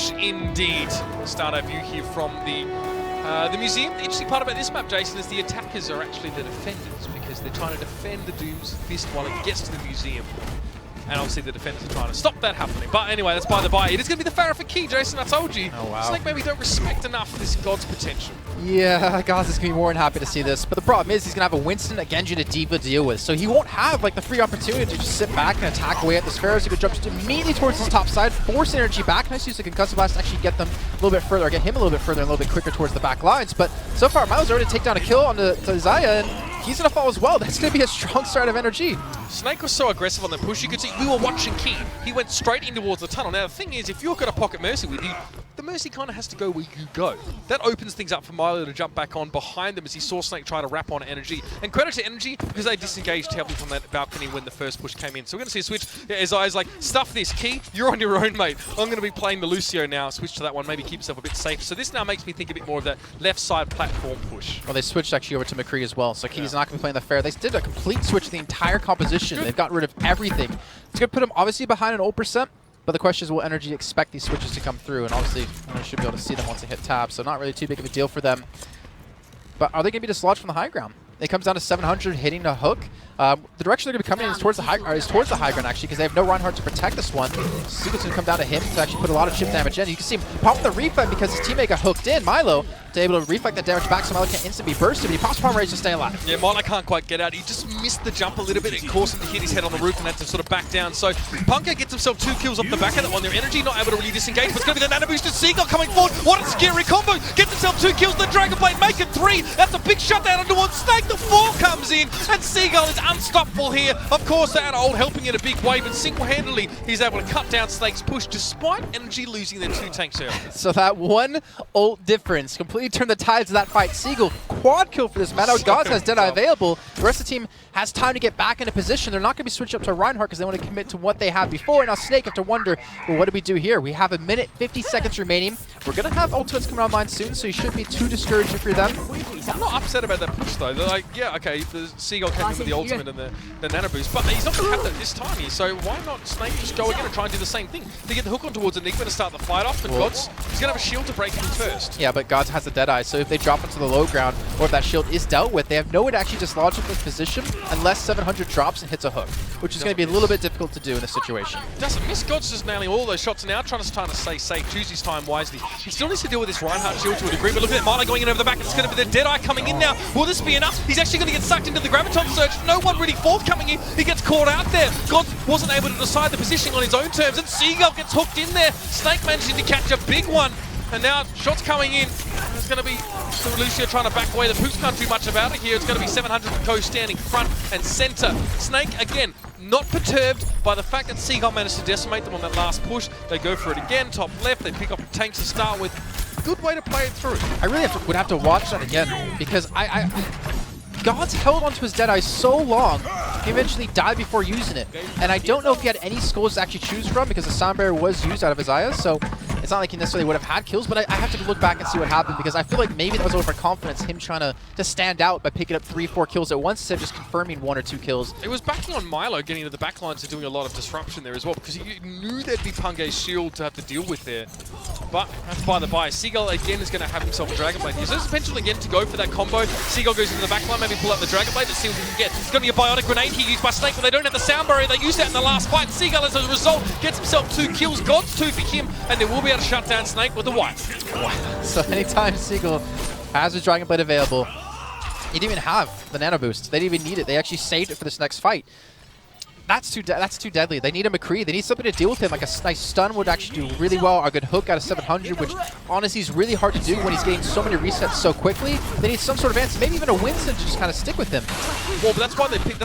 push indeed. Start our view here from the museum. The interesting part about this map, Jason, is the attackers are actually the defenders because they're trying to defend the Doom's fist while it gets to the museum. And obviously the defenders are trying to stop that happening. But anyway, that's by the by. It is going to be the Farah for key, Jason. I told you. Oh, wow. Snake maybe don't respect enough this God's potential. Yeah, God's is going to be more than happy to see this. But the problem is he's going to have a Winston, a Genji, and a D.Va to deal with. So he won't have like the free opportunity to just sit back and attack away at the Sparrows. He could jump just immediately towards his top side, force NRG back. Nice use of Concussive Blast to actually get them a little bit further, or get him a little bit further and a little bit quicker towards the back lines. But so far, Milo's already taken down a kill on to Zaya, and he's going to fall as well. That's going to be a strong start of NRG. Snake was so aggressive on the push, you could see we were watching Key. He went straight in towards the tunnel. Now the thing is, if you've got a pocket Mercy with you, the Mercy kind of has to go where you go. That opens things up for Milo to jump back on behind them as he saw Snake try to wrap on NRG. And credit to NRG because they disengaged heavily from that balcony when the first push came in. So we're going to see a switch. Yeah, his eyes like, stuff this, Key, you're on your own, mate. I'm going to be playing the Lucio now. Switch to that one, maybe keep yourself a bit safe. So this now makes me think a bit more of that left side platform push. Well, they switched actually over to McCree as well. So Key's not going to be playing the fair. They did a complete switch of the entire composition. They've gotten rid of everything. It's going to put him obviously behind an ult %. But the question is, will NRG expect these switches to come through? And obviously, I should be able to see them once they hit tab, so not really too big of a deal for them. But are they going to be dislodged from the high ground? It comes down to 700 hitting the hook. The direction they're going to be coming in is towards the high ground, actually, because they have no Reinhardt to protect this one. Seagull's going to come down to him to actually put a lot of chip damage in. You can see him pop the reflect because his teammate got hooked in. Milo to able to reflect that damage back, so Milo can't instantly be bursted, but he pops Palm Rage to stay alive. Yeah, Milo can't quite get out. He just missed the jump a little bit. It caused him to hit his head on the roof and had to sort of back down. So Punker gets himself 2 kills off the back of that one. Their energy not able to really disengage, but it's going to be the nano boosted Seagull coming forward. What a scary combo! Gets himself 2 kills. The Dragon Blade making 3. That's a big shutdown under one. Snake, the 4 comes in, and Seagull is unstoppable here. Of course, they had Old helping in a big way, but single-handedly he's able to cut down Snake's push despite NRG losing their 2 tanks early. So that one ult difference completely turned the tides of that fight. Seagull quad kill for this man. Now Gods has Deadeye available. The rest of the team has time to get back into position. They're not going to be switched up to Reinhardt because they want to commit to what they had before. Now Snake have to wonder, well, what do we do here? We have 1 minute 50 seconds remaining. We're going to have ultimates coming online soon, so you shouldn't be too discouraging for them. I'm not upset about that push though. They're like, yeah, okay, the Seagull came in with the ultimate and the nano boost, but he's not going to have that this time here, so why not Snake just go again and try and do the same thing? They get the hook on towards Enigma to start the fight off, but Gods, he's going to have a shield to break him first. Yeah, but Gods has the Deadeye, so if they drop into the low ground, or if that shield is dealt with, they have no way to actually dislodge him from his position unless 700 drops and hits a hook, which is going to be a little bit difficult to do in this situation. Doesn't miss. Gods just nailing all those shots and now trying to stay safe, choose his time wisely. He still needs to deal with this Reinhardt shield to a degree, but look at that Milo going in over the back. It's going to be the Deadeye coming in now. Will this be enough? He's actually going to get sucked into the Graviton Surge. No one really forthcoming here. He gets caught out there. Gods wasn't able to decide the positioning on his own terms, and Seagull gets hooked in there. Snake managing to catch a big one. And now shots coming in. There's going to be Lucio trying to back away. The Poops can't do much about it here. It's going to be 700 for Co standing front and center. Snake, again, not perturbed by the fact that Seagull managed to decimate them on that last push. They go for it again, top left. They pick up the tanks to start with. Good way to play it through. I really would have to watch that again because Gods held onto his Deadeye so long, he eventually died before using it. And I don't know if he had any skulls to actually choose from because the Sound Barrier was used out of his eyes, so it's not like he necessarily would have had kills, but I have to look back and see what happened because I feel like maybe that was overconfidence, him trying to stand out by picking up 3-4 kills at once instead of just confirming 1 or 2 kills. It was backing on Milo getting into the backlines and doing a lot of disruption there as well because he knew there'd be Punge's shield to have to deal with there. But that's by the by. Seagull again is going to have himself a Dragon Blade. There's potential again to go for that combo. Seagull goes into the backline, maybe pull out the Dragon Blade. Let's see what we can get. It's going to be a Biotic Grenade here used by Snake, but they don't have the Sound Barrier. They used that in the last fight. Seagull, as a result, gets himself 2 kills. Gods 2 for him, and they will be able to shut down Snake with the white. Wow. So anytime Seagull has a Dragon Blade available, he didn't even have the nano boost. They didn't even need it. They actually saved it for this next fight. That's too deadly. They need a McCree. They need something to deal with him. Like a nice stun would actually do really well. A good hook out of 700, which honestly is really hard to do when he's getting so many resets so quickly. They need some sort of answer. Maybe even a Winston to just kind of stick with him. Well, but that's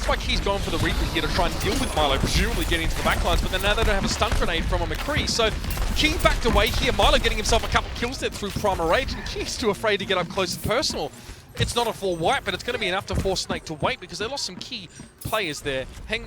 why Key's going for the Reaper here to try and deal with Milo, presumably getting into the backlines. But then now they don't have a stun grenade from a McCree. So Key backed away here. Milo getting himself a couple kills there through Primal Rage, and Key's too afraid to get up close and personal. It's not a full wipe, but it's going to be enough to force Snake to wait because they lost some key players there.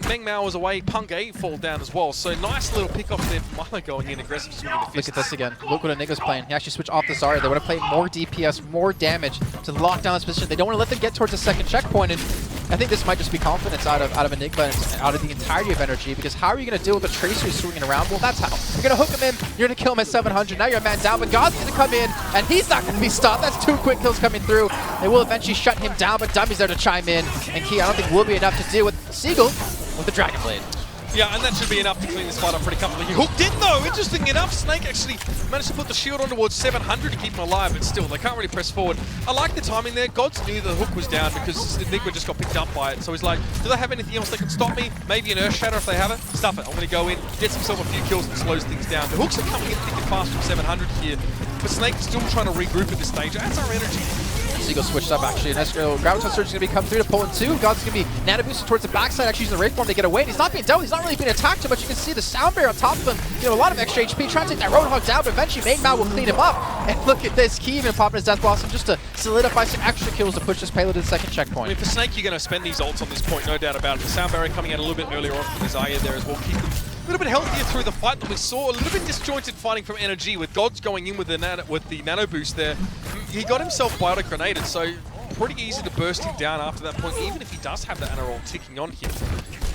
Meng Mao was away, Punge fall down as well. So nice little pick-off there for Milo going in aggressive swinging the fists. Look at this again. Look what Enigma's playing. He actually switched off the Zarya. They want to play more DPS, more damage to lock down this position. They don't want to let them get towards the second checkpoint. And I think this might just be confidence out of Enigma and out of the entirety of NRG, because how are you going to deal with a Tracer who's swinging around? Well, that's how. You're going to hook him in, you're going to kill him at 700, now you're a man down, but God's going to come in, and he's not going to be stopped. That's 2 quick kills coming through. They will eventually shut him down, but Dummy's there to chime in, and Key, I don't think will be enough to deal with Seagull with the Dragon Blade. Yeah, and that should be enough to clean this fight up pretty comfortably. He hooked in though, interesting enough. Snake actually managed to put the shield on towards 700 to keep him alive, but still, they can't really press forward. I like the timing there. Gods knew the hook was down because Enigma just got picked up by it. So he's like, do they have anything else that can stop me? Maybe an Earth Shatter if they have it. Stuff it. I'm going to go in, gets himself a few kills and slows things down. The hooks are coming in thick and fast from 700 here, but Snake's still trying to regroup at this stage. That's our energy. Seagull switched up actually, and Graviton Surge is going to be come through to pull in 2. God's going to be nano boosted towards the backside, actually using the Wraith Form to get away. And he's not being dealt, he's not really being attacked too much. You can see the Sound Bear on top of him, you know, a lot of extra HP, trying to take that Roadhog down, but eventually Main Man will clean him up. And look at this, Key even popping his Death Blossom just to solidify some extra kills to push this payload to the second checkpoint. I mean, for Snake, you're going to spend these ults on this point, no doubt about it. The Sound Barrier coming out a little bit earlier on from his Aya there as well, keep them a little bit healthier through the fight that we saw. A little bit disjointed fighting from NRG with Gods going in with the nano boost there. He got himself biotic grenaded, so pretty easy to burst him down after that point, even if he does have the Ana roll ticking on him.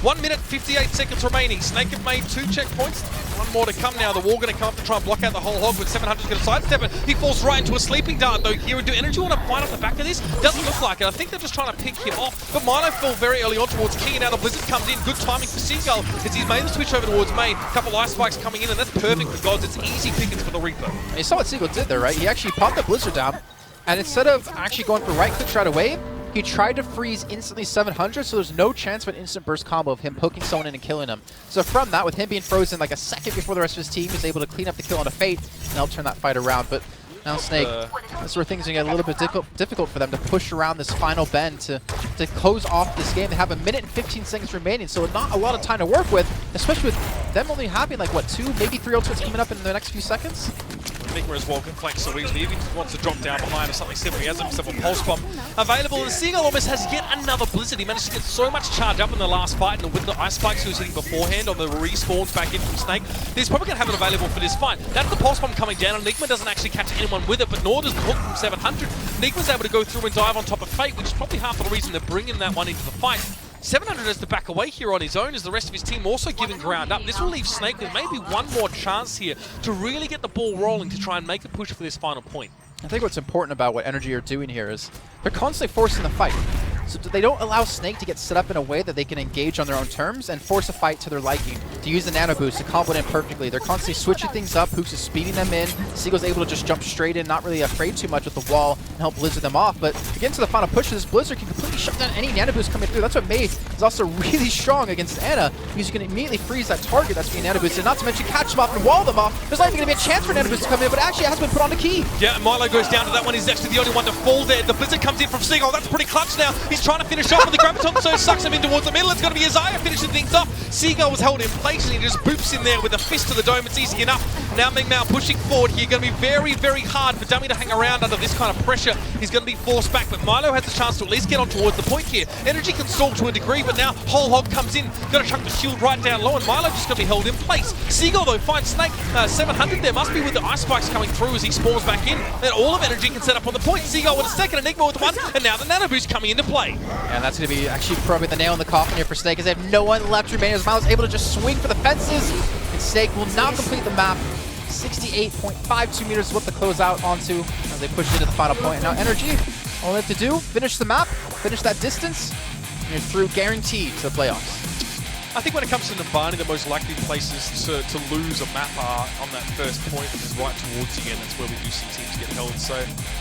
1 minute, 58 seconds remaining. Snake have made 2 checkpoints. 1 more to come now. The wall going to come up to try and block out the whole hog, but 700's going to sidestep it. He falls right into a sleeping dart though here. Do NRG want to fight off the back of this? Doesn't look like it. I think they're just trying to pick him off. But Milo fell very early on towards Key, and now the Blizzard comes in. Good timing for Seagull as he's made the switch over towards Main. A couple ice spikes coming in, and that's perfect for Gods. It's easy pickings for the Reaper. And you saw what Seagull did there, right? He actually popped the Blizzard down, and instead of actually going for right click right away, he tried to freeze instantly 700, so there's no chance of an instant burst combo of him poking someone in and killing him. So from that, with him being frozen like a second before the rest of his team, he's able to clean up the kill on a Fate and help turn that fight around. But now Snake, this is where things are going to get a little bit difficult for them to push around this final bend to close off this game. They have 1 minute and 15 seconds remaining, so not a lot of time to work with, especially with them only having like, what, 2, maybe 3 ultimates coming up in the next few seconds? Enigma as well can flex so easily. Even if he wants to drop down behind or something similar, he has himself a Pulse Bomb available. And Seagull almost has yet another Blizzard. He managed to get so much charge up in the last fight, and with the Ice Spikes he was hitting beforehand on the respawns back in from Snake, he's probably going to have it available for this fight. That's the Pulse Bomb coming down. Enigma doesn't actually catch anyone with it, but nor does the hook from 700. Enigma's able to go through and dive on top of Fate, which is probably half of the reason they're bringing that one into the fight. 700 has to back away here on his own as the rest of his team also giving ground up. This will leave Snake with maybe one more chance here to really get the ball rolling to try and make a push for this final point. I think what's important about what NRG are doing here is they're constantly forcing the fight. So they don't allow Snake to get set up in a way that they can engage on their own terms and force a fight to their liking, to use the nano boost to combo it in perfectly. They're constantly switching things up. Hooks is speeding them in. Seagull's able to just jump straight in, not really afraid too much with the wall and help Blizzard them off. But to get into the final push, this Blizzard can completely shut down any nano boost coming through. That's what Made is also really strong against Ana, because you can immediately freeze that target that's being nano boosted, not to mention catch them off and wall them off. There's not even going to be a chance for nano boost to come in, but actually it has been put on the Key. Yeah, and Milo goes down to that one. He's actually the only one to fall there. The Blizzard comes in from Seagull. That's pretty clutch now. He's trying to finish off with the Graviton, so sucks him in towards the middle. It's going to be Isaiah finishing things off. Seagull was held in place, and he just boops in there with a fist to the dome. It's easy enough. Now Ming Mao pushing forward here. Going to be very, very hard for Dummy to hang around under this kind of pressure. He's going to be forced back, but Milo has the chance to at least get on towards the point here. NRG can stall to a degree, but now Whole Hog comes in. Got to chuck the shield right down low, and Milo just going to be held in place. Seagull, though, finds Snake. 700 there must be with the Ice Spikes coming through as he spawns back in. Then all of NRG can set up on the point. Seagull with a second, Enigma with one, and now the Nano Boost coming into play. And that's going to be actually probably the nail in the coffin here for Snake, as they have no one left remaining, as Milo's able to just swing for the fences, and Snake will now complete the map. 68.52 meters is what to close out onto as they push into the final point. And now NRG, all they have to do, finish the map, finish that distance, and you're through guaranteed to the playoffs. I think when it comes to Numbani, the most likely places to lose a map are on that first point, which is right towards the end. That's where we do see teams get held. So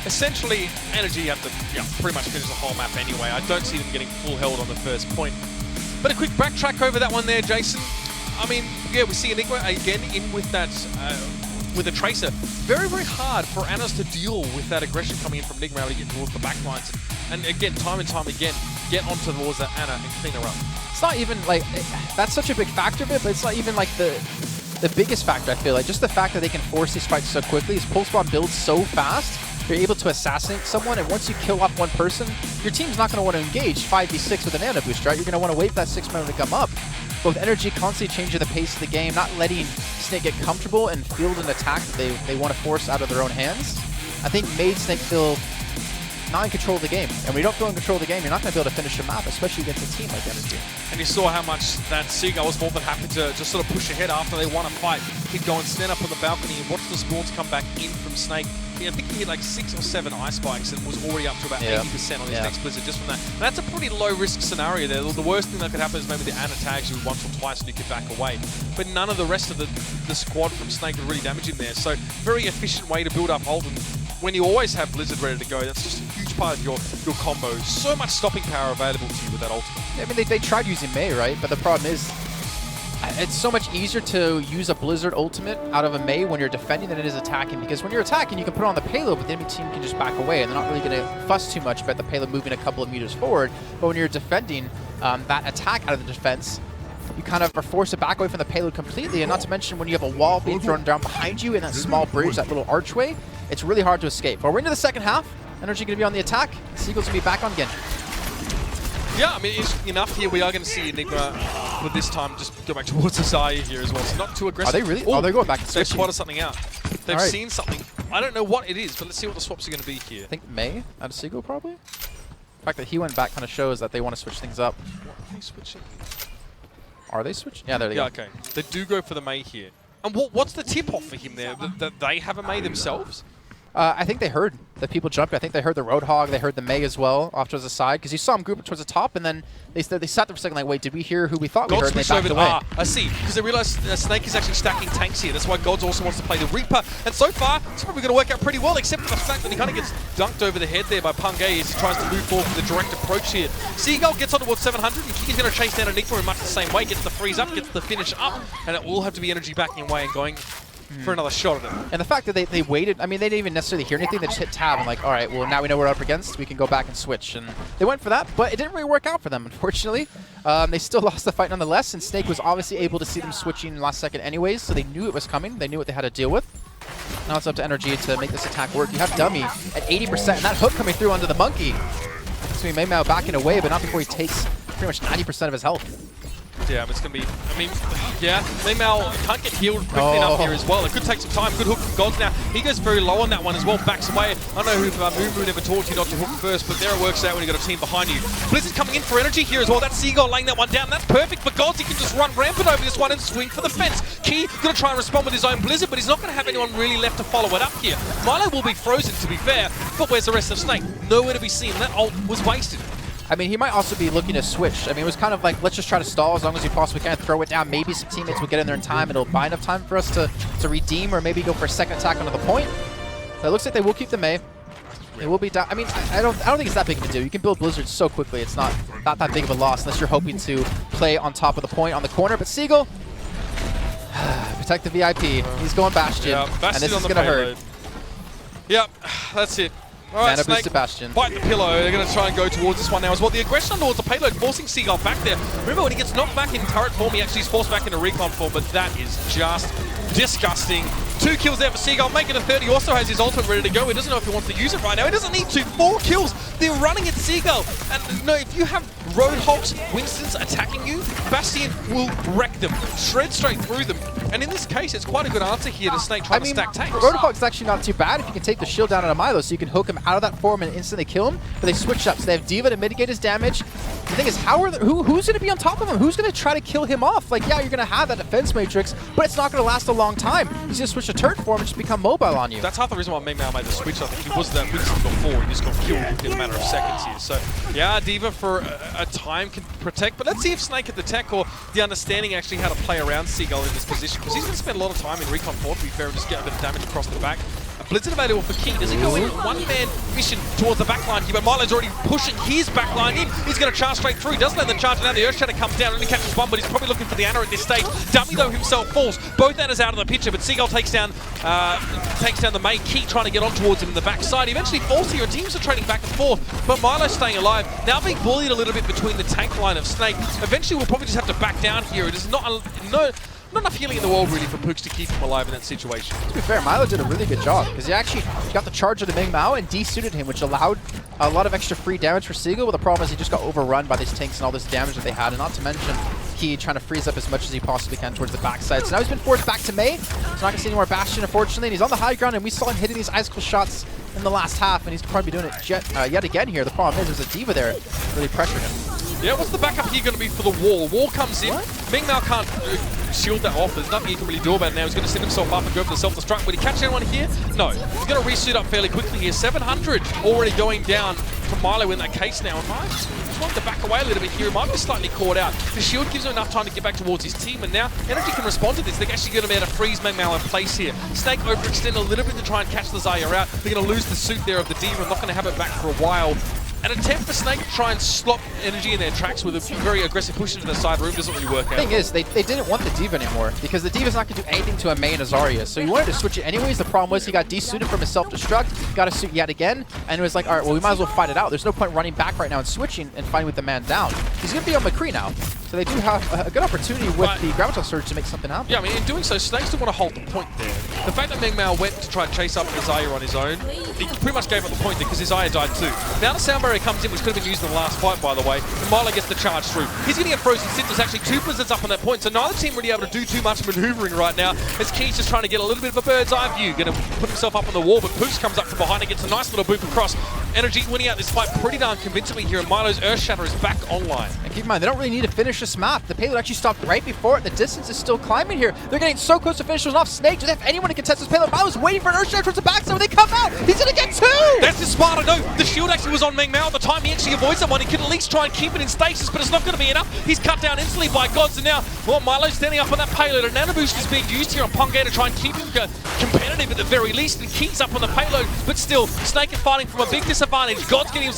essentially, NRG have to pretty much finish the whole map anyway. I don't see them getting full held on the first point. But a quick backtrack over that one there, Jason. I mean, yeah, we see Enigma again in with that, with a Tracer. Very, very hard for Anas to deal with that aggression coming in from Enigma to get towards the back lines. And again, time and time again, get onto towards that Ana and clean her up. It's not even like, that's such a big factor of it, but it's not even like the biggest factor, I feel like. Just the fact that they can force these fights so quickly, his pulse bomb builds so fast, you're able to assassinate someone, and once you kill off one person, your team's not going to want to engage 5v6 with a nano boost, right? You're going to want to wait for that 6 minute to come up. But with NRG constantly changing the pace of the game, not letting Snake get comfortable and field an attack that they want to force out of their own hands, I think made Snake feel not in control of the game. And when you don't feel in control of the game, you're not going to be able to finish a map, especially against a team like NRG. And you saw how much that Seagull was more than happy to just sort of push ahead after they won a fight. He'd go and stand up on the balcony and watch the spawns come back in from Snake. I think he hit like 6 or 7 ice spikes and was already up to about 80% on his next blizzard just from that. And that's a pretty low risk scenario there. The worst thing that could happen is maybe the Ana tags you once or twice and you could back away. But none of the rest of the squad from Snake would really damage him there. So very efficient way to build up hold. And when you always have Blizzard ready to go, that's just a huge part of your combo. So much stopping power available to you with that ultimate. I mean, they tried using Mei, right? But the problem is, it's so much easier to use a Blizzard ultimate out of a Mei when you're defending than it is attacking. Because when you're attacking, you can put on the payload, but the enemy team can just back away, and they're not really going to fuss too much about the payload moving a couple of meters forward. But when you're defending that attack out of the defense, you kind of are forced to back away from the payload completely. And not to mention when you have a wall being thrown down behind you in that small bridge, that little archway, it's really hard to escape. But we're into the second half. NRG going to be on the attack. Seagull's going to be back on Genji. Yeah, I mean, interesting enough here, we are going to see Enigma, but this time just go back towards Asaya here as well. So not too aggressive. Are they really? Oh, they're going back to They've switching. spotted something out. They've seen something. I don't know what it is, but let's see what the swaps are going to be here. I think Mei out of Seagull, probably? The fact that he went back kind of shows that they want to switch things up. What are they switching? Are they switching? Yeah, there they go. Yeah, okay. They do go for the Mei here. And what's the tip-off for him there? That they have a Mei themselves? I think they heard the people jumping. I think they heard the Roadhog. They heard the Mei as well off towards the side because you saw them group towards the top, and then they sat there for a second like, wait, did we hear who we thought we heard? And they backed away. I see, because they realized Snake is actually stacking tanks here. That's why Gods also wants to play the Reaper. And so far, it's probably going to work out pretty well, except for the fact that he kind of gets dunked over the head there by Pungay as he tries to move forward with the direct approach here. Seagull gets on towards 700, and he's going to chase down Enigma in much the same way. Gets the freeze up, gets the finish up, and it will have to be NRG backing away and going for another shot at it. And the fact that they waited, I mean, they didn't even necessarily hear anything. They just hit tab and like, all right, well, now we know what we're up against. We can go back and switch. And they went for that, but it didn't really work out for them, unfortunately. They still lost the fight nonetheless, and Snake was obviously able to see them switching in the last second anyways, so they knew it was coming. They knew what they had to deal with. Now it's up to NRG to make this attack work. You have Dummy at 80%, and that hook coming through onto the Monkey. So Mei Mao backing away, but not before he takes pretty much 90% of his health. Yeah, but it's going to be, I mean, yeah, Mei Mao can't get healed quickly enough here as well. It could take some time. Good hook from Gods now. He goes very low on that one as well, backs away. I don't know if Moo never taught you not to hook first, but there it works out when you've got a team behind you. Blizzard coming in for NRG here as well. That Seagull laying that one down. That's perfect for Gods. He can just run rampant over this one and swing for the fence. Key going to try and respond with his own Blizzard, but he's not going to have anyone really left to follow it up here. Milo will be frozen, to be fair, but where's the rest of Snake? Nowhere to be seen. That ult was wasted. I mean, he might also be looking to switch. I mean, it was kind of like, let's just try to stall as long as we possibly can, throw it down. Maybe some teammates will get in there in time. It'll buy enough time for us to redeem or maybe go for a second attack onto the point. So it looks like they will keep the Mei. It will be down. I mean, I don't think it's that big of a deal. You can build Blizzard so quickly. It's not that big of a loss unless you're hoping to play on top of the point on the corner. But Seagull, protect the VIP. He's going Bastion, and this is going to hurt. Yep, that's it. All right, Snake, Bastion. Bite the pillow. They're going to try and go towards this one now as well. The aggression towards the payload, forcing Seagull back there. Remember, when he gets knocked back in turret form, he actually is forced back into recon form, but that is just disgusting. 2 kills there for Seagull, making a third. He also has his ultimate ready to go. He doesn't know if he wants to use it right now. He doesn't need to. 4 kills. They're running at Seagull. And no, if you have Roadhogs, Winstons attacking you, Bastion will wreck them, shred straight through them. And in this case, it's quite a good answer here to Snake trying to stack tanks. Roadhog's actually not too bad if you can take the shield down on a Milo, so you can hook him out of that form and instantly kill him. But they switch up, so they have D.Va to mitigate his damage. The thing is, who's going to be on top of him? Who's going to try to kill him off? Like, yeah, you're going to have that defense matrix, but it's not going to last a long time. He's going to switch to turret form and just become mobile on you. That's half the reason why Mei Mao made the switch. I think he was that Winston before. He just got killed in a matter of seconds here. So, yeah, D.Va for a time can protect, but let's see if Snake had the tech or the understanding actually how to play around Seagull in this position, because he's going to spend a lot of time in recon form, to be fair, and just get a bit of damage across the back. Blizzard available for Key. Does he go in one-man mission towards the backline here? But Milo's already pushing his backline in. He's going to charge straight through. Doesn't let them charge, and now the Earthshatter comes down. Only catches one, but he's probably looking for the Ana at this stage. Dummy, though, himself falls. Both Anas out of the picture, but Seagull takes down the main Key, trying to get on towards him in the backside. He eventually falls here, and teams are trading back and forth. But Milo's staying alive. Now being bullied a little bit between the tank line of Snake. Eventually, we'll probably just have to back down here. It is not enough healing in the world, really, for Pooks to keep him alive in that situation. To be fair, Milo did a really good job, because he actually got the charge of the Mei Mao and de-suited him, which allowed a lot of extra free damage for Seagull, but the problem is he just got overrun by these tanks and all this damage that they had, and not to mention Key trying to freeze up as much as he possibly can towards the backside. So now he's been forced back to Mei. He's not going to see any more Bastion, unfortunately, and he's on the high ground, and we saw him hitting these icicle shots in the last half, and he's probably doing it yet again here. The problem is there's a D.Va there really pressuring him. Yeah, what's the backup here going to be for the wall? Wall comes in. Mingmao can't shield that off. There's nothing he can really do about it now. He's going to send himself up and go for the self-destruct. Will he catch anyone here? No. He's going to resuit up fairly quickly here. 700 already going down for Milo in that case now. And Milo just wanted to back away a little bit here. He might be slightly caught out. The shield gives him enough time to get back towards his team. And now NRG can respond to this. They're actually going to be able to freeze Mingmao in place here. Snake overextend a little bit to try and catch the Zarya out. They're going to lose the suit there of the D.Va and not going to have it back for a while. An attempt for Snake to try and slop NRG in their tracks with a very aggressive push into the side room doesn't really work out. The thing is, they didn't want the D.Va anymore because the D.Va's not going to do anything to a main Zarya. So he wanted to switch it anyways. The problem was he got desuited from his self-destruct, got a suit yet again, and it was like, all right, well, we might as well fight it out. There's no point running back right now and switching and fighting with the man down. He's going to be on McCree now. So they do have a good opportunity with the Graviton Surge to make something happen. Yeah, I mean, in doing so, Snake still want to hold the point there. The fact that Mingmao went to try and chase up Zarya on his own, he pretty much gave up the point there because Zarya died too. Now the sound barrier comes in, which could have been used in the last fight, by the way, and Milo gets the charge through. He's going to get frozen since there's actually 2 blizzards up on that point, so neither team really able to do too much maneuvering right now, as Key's just trying to get a little bit of a bird's eye view, going to put himself up on the wall, but Poos comes up from behind and gets a nice little boop across. NRG winning out this fight pretty darn convincingly here, and Milo's Earth Shatter is back online. And keep in mind, they don't really need to finish this map. The payload actually stopped right before it. The distance is still climbing here. They're getting so close to finishing off. Snake, do they have anyone to contest this payload? Milo's waiting for an Earth Shatter towards the backside when they come out. He's going to get 2! That's the smarter. No, the shield actually was on Mingmao at the time. He actually avoids someone. He could at least try and keep it in stasis, but it's not going to be enough. He's cut down instantly by Gods, and now, well, Milo's standing up on that payload. A nano boost is being used here on Ponga to try and keep him competitive at the very least, and Key's up on the payload, but still, Snake is fighting from a big disadvantage. God's getting himself